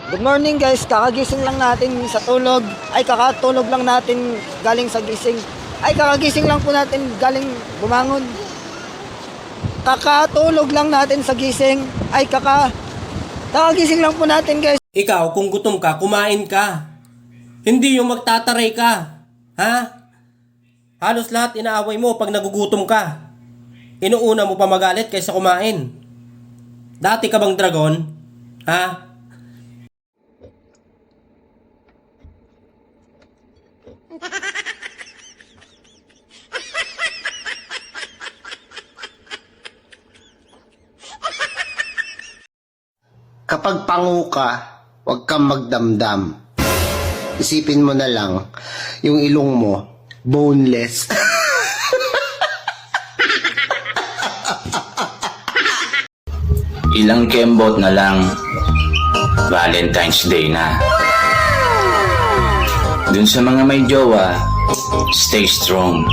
Good morning guys, kakagising lang natin sa tulog. Ay kakatulog lang natin galing sa gising. Ay kakagising lang po natin galing bumangon. Kakatulog lang natin sa gising. Ay kakagising lang po natin guys. Ikaw, kung gutom ka, kumain ka. Hindi yung magtataray ka. Ha? Halos lahat inaaway mo pag nagugutom ka. Inuuna mo pa magalit kaysa kumain. Dati ka bang dragon? Ha? Kapag pangu ka, huwag kang magdamdam. Isipin mo na lang, yung ilong mo, boneless. Ilang kembot na lang, Valentine's Day na. Dun sa mga may jowa, stay strong.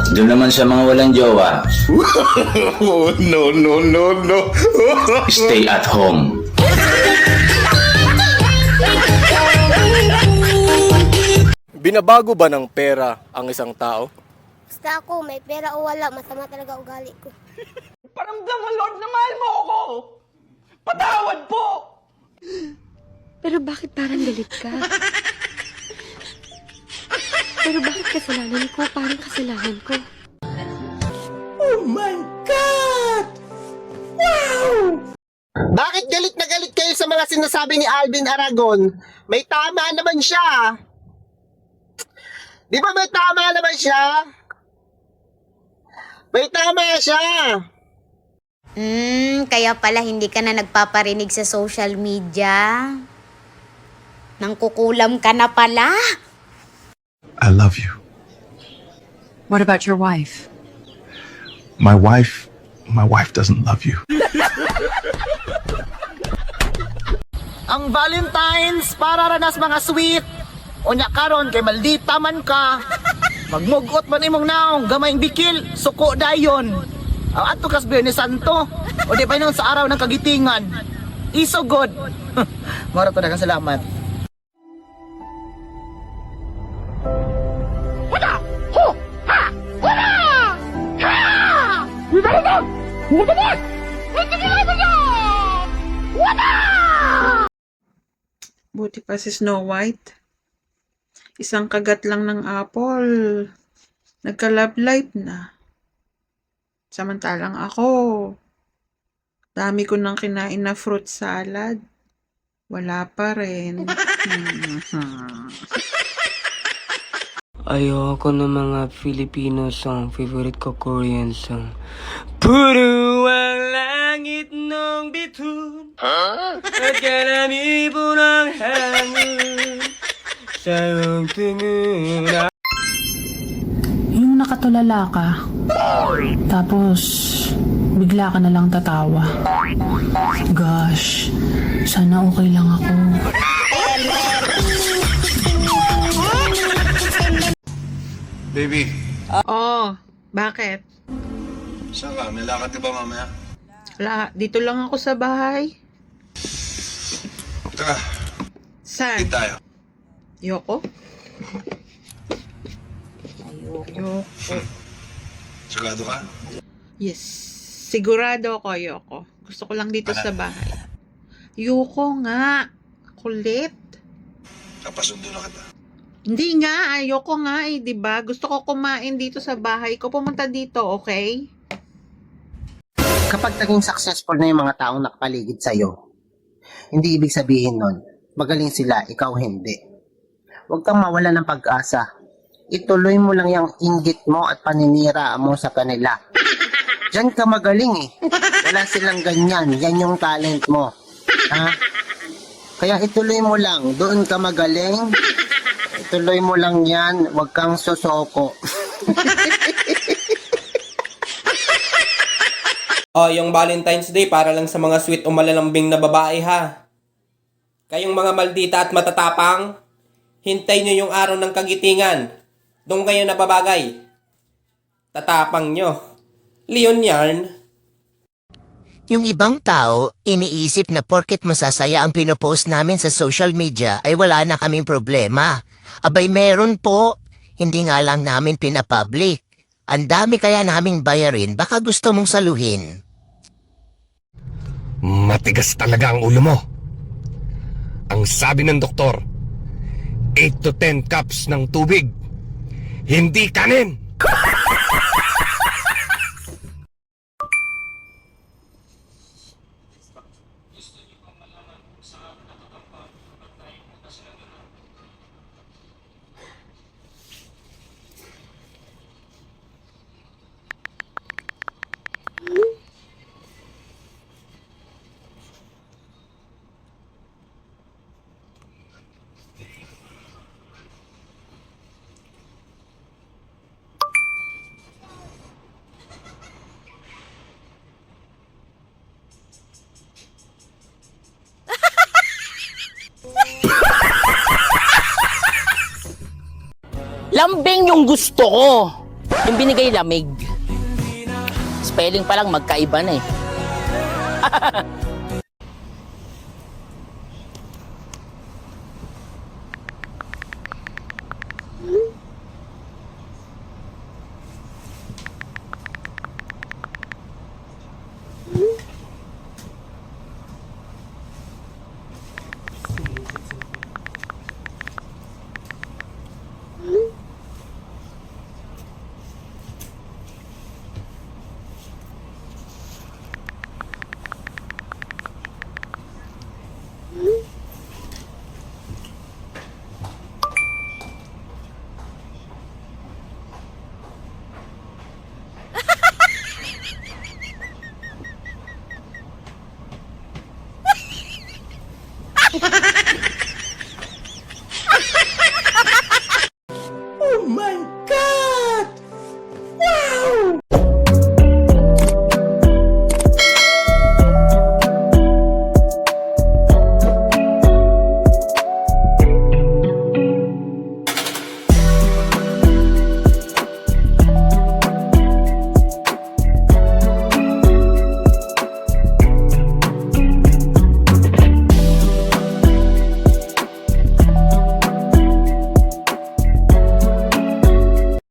Dun naman sa mga walang jowa, No. stay at home. Binabago ba ng pera ang isang tao? Basta ako, may pera o wala, masama talaga ugali ko. Paramdam mo, Lord, na mahal mo ako! Patawad po! Pero bakit parang galit ka? Pero bakit kasalanan ko parang kasalanan ko? Oh my God! Wow! Bakit galit na galit kayo sa mga sinasabi ni Alvin Aragon? May tama naman siya. Di ba may tama naman siya? May tama siya. Kaya pala hindi ka na nagpaparinig sa social media. Nangkukulam ka na pala. I love you. What about your wife? My wife doesn't love you. Ang Valentine's para ranas mga sweet. Unya karon kay maldita man ka. Magmugot man imong naong gamayng bikil, suko dayon. Ang ato kas Biyernes Santo. O di pa nun sa araw ng kagitingan. Iso good. Mara to daghang salamat. Buti pa si Snow White. Isang kagat lang ng apple. Nagka-love life na. Samantalang ako, dami ko nang kinain na fruit salad. Wala pa rin. Ayoko ng mga Filipino song. Favorite ko Korean song. Puro ang langit ng bituin. At karami po ng hangin sa iyong tingin. Yung nakatulala ka, tapos bigla ka na lang tatawa. Gosh, sana okay lang ako. Baby, Oh, bakit? saan ka? May lakad ka ba mamaya? Dito lang ako sa bahay. Tara, Saan? dito tayo. Yoko? Ayoko. Sigurado ka? Yes. Sigurado ako, Yoko. Gusto ko lang dito sa bahay. Yoko nga. Kulit. Kapasundo na kita. Hindi nga, ayoko nga eh, 'di ba? Gusto ko kumain dito sa bahay ko. Pumunta dito, okay? Kapag naging successful na yung mga taong nakapaligid sa'yo, hindi ibig sabihin nun, magaling sila, ikaw hindi. Huwag kang mawala ng pag-asa. Ituloy mo lang yung inggit mo at paninira mo sa kanila. Diyan ka magaling eh. Wala silang ganyan. Yan yung talent mo. Ha? Kaya ituloy mo lang. Doon ka magaling. Ituloy mo lang yan. Huwag kang susoko. Yung Valentine's Day para lang sa mga sweet o malalambing na babae ha. Kayong mga maldita at matatapang, hintay nyo yung araw ng kagitingan. Doon kayo nababagay. Tatapang nyo. Leon Yarn. Yung ibang tao, iniisip na porket masasaya ang pinopost namin sa social media ay wala na kaming problema. Abay meron po, hindi nga lang namin pinapublic. Ang dami kaya naming bayarin, baka gusto mong saluhin. Matigas talaga ang ulo mo. Ang sabi ng doktor, 8 to 10 cups ng tubig. Hindi kanin! Lambing yung gusto ko. Yung binigay lamig. Spelling pa lang magkaiba na eh.